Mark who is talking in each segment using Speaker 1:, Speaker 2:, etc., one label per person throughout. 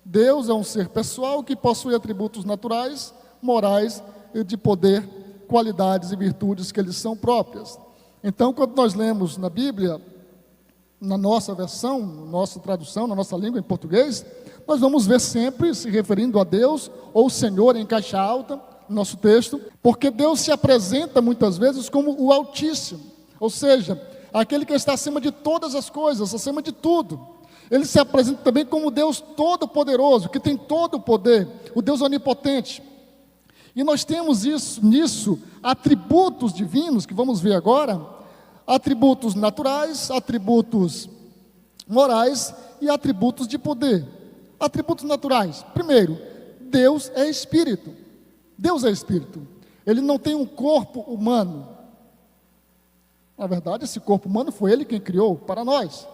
Speaker 1: Deus é um ser pessoal que possui atributos naturais, morais e de poder, qualidades e virtudes que lhes são próprias. Então, quando nós lemos na Bíblia, na nossa versão, nossa tradução, na nossa língua em português, nós vamos ver sempre se referindo a Deus ou Senhor em caixa alta, no nosso texto, porque Deus se apresenta muitas vezes como o Altíssimo, ou seja, aquele que está acima de todas as coisas, acima de tudo. Ele se apresenta também como Deus Todo-Poderoso, que tem todo o poder, o Deus Onipotente. E nós temos nisso atributos divinos, que vamos ver agora, atributos naturais, atributos morais e atributos de poder. Atributos naturais. Primeiro, Deus é Espírito. Deus é Espírito. Ele não tem um corpo humano. Na verdade, esse corpo humano foi Ele quem criou para nós.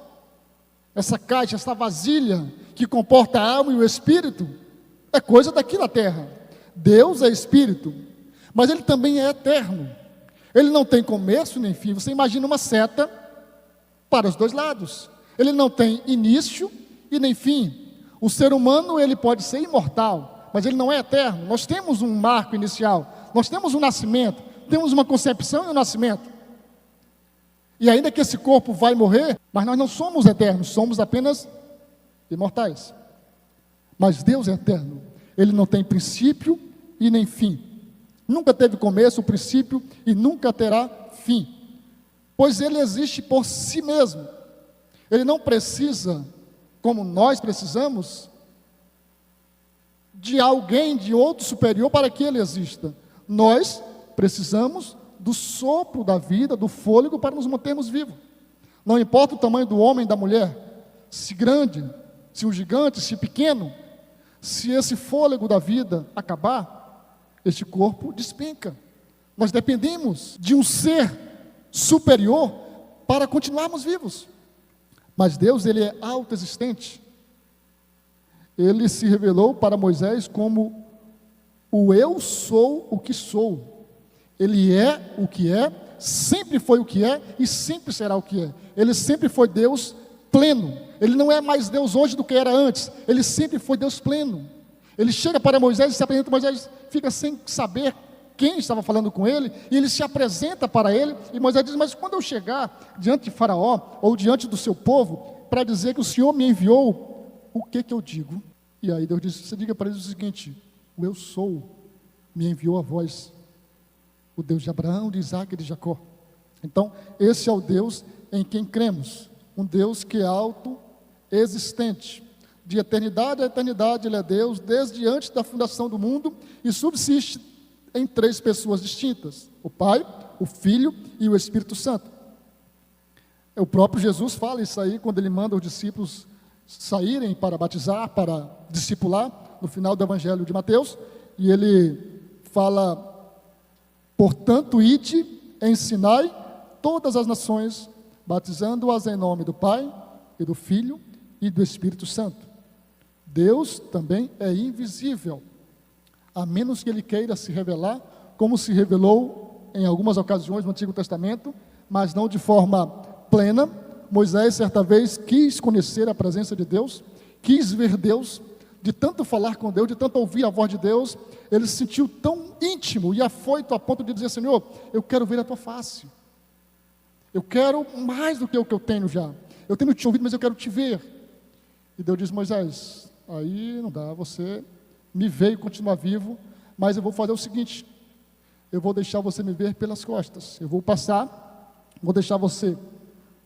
Speaker 1: Essa caixa, essa vasilha que comporta a alma e o Espírito, é coisa daqui da terra. Deus é Espírito, mas Ele também é eterno. Ele não tem começo nem fim. Você imagina uma seta para os dois lados. Ele não tem início e nem fim. O ser humano, ele pode ser imortal, mas ele não é eterno. Nós temos um marco inicial, nós temos um nascimento, temos uma concepção e um nascimento. E ainda que esse corpo vai morrer, mas nós não somos eternos, somos apenas imortais. Mas Deus é eterno. Ele não tem princípio e nem fim. Nunca teve começo, princípio e nunca terá fim. Pois Ele existe por si mesmo. Ele não precisa, como nós precisamos, de alguém, de outro superior para que Ele exista. Nós precisamos do sopro da vida, do fôlego para nos mantermos vivos. Não importa o tamanho do homem e da mulher, se grande, se um gigante, se pequeno, se esse fôlego da vida acabar, este corpo despenca. Nós dependemos de um ser superior para continuarmos vivos. Mas Deus, Ele é autoexistente. Ele se revelou para Moisés como o eu sou o que sou. Ele é o que é, sempre foi o que é e sempre será o que é. Ele sempre foi Deus pleno. Ele não é mais Deus hoje do que era antes. Ele sempre foi Deus pleno. Ele chega para Moisés e se apresenta. Moisés fica sem saber quem estava falando com ele, e ele se apresenta para ele, e Moisés diz: mas quando eu chegar diante de Faraó, ou diante do seu povo, para dizer que o Senhor me enviou, o que eu digo? E aí Deus diz: você diga para eles o seguinte: o eu sou me enviou a vós, o Deus de Abraão, de Isaac e de Jacó. Então, esse é o Deus em quem cremos, um Deus que é autoexistente. De eternidade a eternidade Ele é Deus, desde antes da fundação do mundo, e subsiste em três pessoas distintas: o Pai, o Filho e o Espírito Santo. O próprio Jesus fala isso aí, quando Ele manda os discípulos saírem para batizar, para discipular, no final do Evangelho de Mateus, e Ele fala: portanto, ide, ensinai todas as nações, batizando-as em nome do Pai, e do Filho, e do Espírito Santo. Deus também é invisível, a menos que Ele queira se revelar, como se revelou em algumas ocasiões no Antigo Testamento, mas não de forma plena. Moisés, certa vez, quis conhecer a presença de Deus, quis ver Deus, de tanto falar com Deus, de tanto ouvir a voz de Deus, ele se sentiu tão íntimo e afoito a ponto de dizer: Senhor, eu quero ver a Tua face, eu quero mais do que o que eu tenho já, eu tenho te ouvido, mas eu quero te ver. E Deus diz: Moisés, aí não dá, você me vê e continua vivo, mas eu vou fazer o seguinte: eu vou deixar você me ver pelas costas, eu vou passar, vou deixar você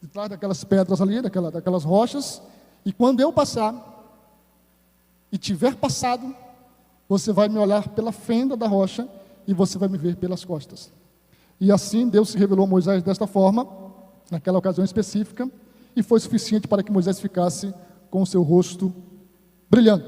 Speaker 1: de trás daquelas pedras ali, daquelas rochas, e quando eu passar, e tiver passado, você vai me olhar pela fenda da rocha, e você vai me ver pelas costas. E assim Deus se revelou a Moisés desta forma, naquela ocasião específica, e foi suficiente para que Moisés ficasse com o seu rosto brilhando.